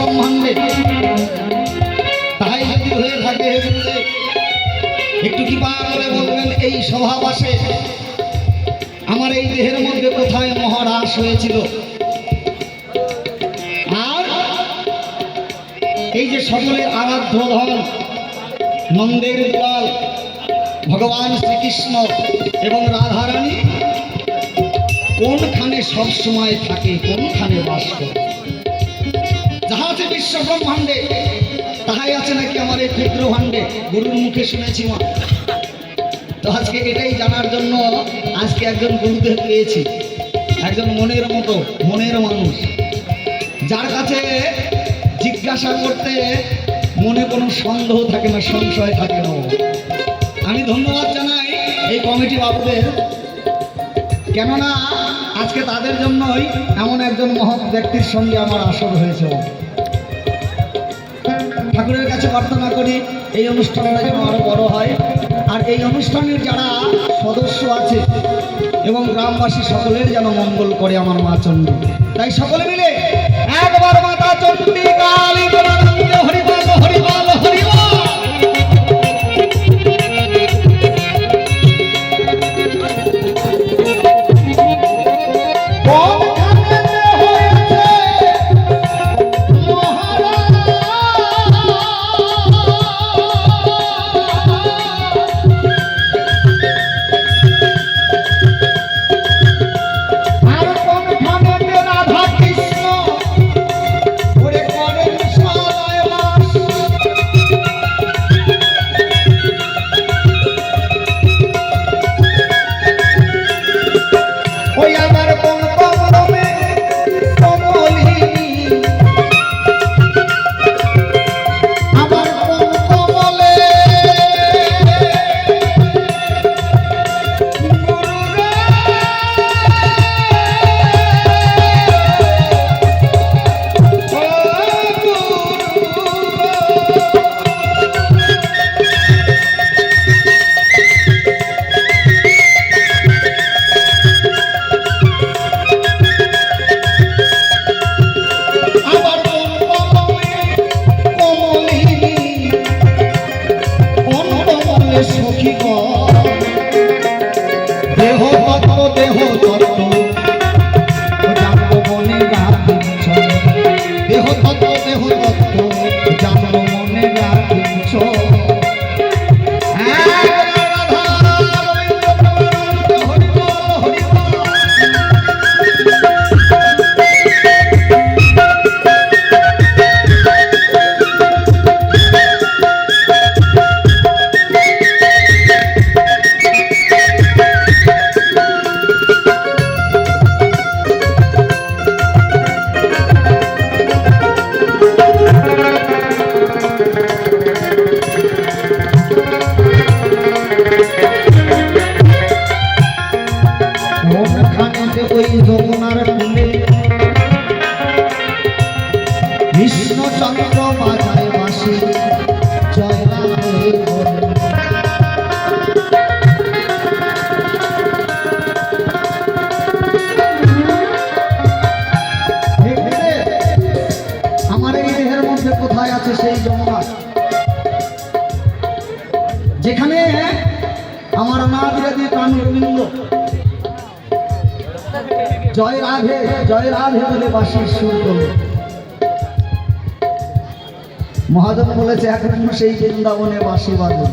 ব্রহ্মাণ্ডে। তাই যদি হয়ে থাকে একটু কৃপা করে বলবেন এই সভাবাসে আমার এই দেহের মধ্যে কোথায় মহারাস হয়েছিল, আর এই যে সকলের আরাধ্য ধন নন্দের দুলাল ভগবান শ্রীকৃষ্ণ এবং রাধারানী কোনখানে সব সময় থাকে, কোনখানে বাস করে। যাহা আছে বিশ্ব ব্রহ্মাণ্ডে তাহাই আছে নাকি আমার এই ক্ষুদ্র ভাণ্ডে, গুরুর মুখে শুনেছি মা। তো আজকে এটাই জানার জন্য আজকে একজন গুরুদেব পেয়েছি, একজন মনের মতো মনের মানুষ, যার কাছে জিজ্ঞাসা করতে মনে কোনো সন্দেহ থাকে না, সংশয় থাকে না। আমি ধন্যবাদ জানাই এই কমিটি বাবুদের, কেননা আজকে তাদের জন্যই এমন একজন মহৎ ব্যক্তির সঙ্গে আমার আসর হয়েছে। ঠাকুরের কাছে প্রার্থনা করি এই অনুষ্ঠানটা যেন আরো বড় হয়, আর এই অনুষ্ঠানের যারা সদস্য আছে এবং গ্রামবাসী সকলের যেন মঙ্গল করে আমার মা চণ্ডী। তাই সকলে মিলে একবার মাতা চণ্ডী কালী বলানন্দে হরিবল হরিবল হরিবল। কৃষ্ণচন্দ্র বাজায় বাসি জয় রাধে। আমার এই দেহের মধ্যে কোথায় আছে সেই যমুনা, যেখানে আমার অনাদিরাদি প্রাণ গোবিন্দ জয় রাধে বলে বাঁশির সুর তোলে। মহাজন বলেছে এখন সেই বৃন্দাবনে বাঁশি বাজে।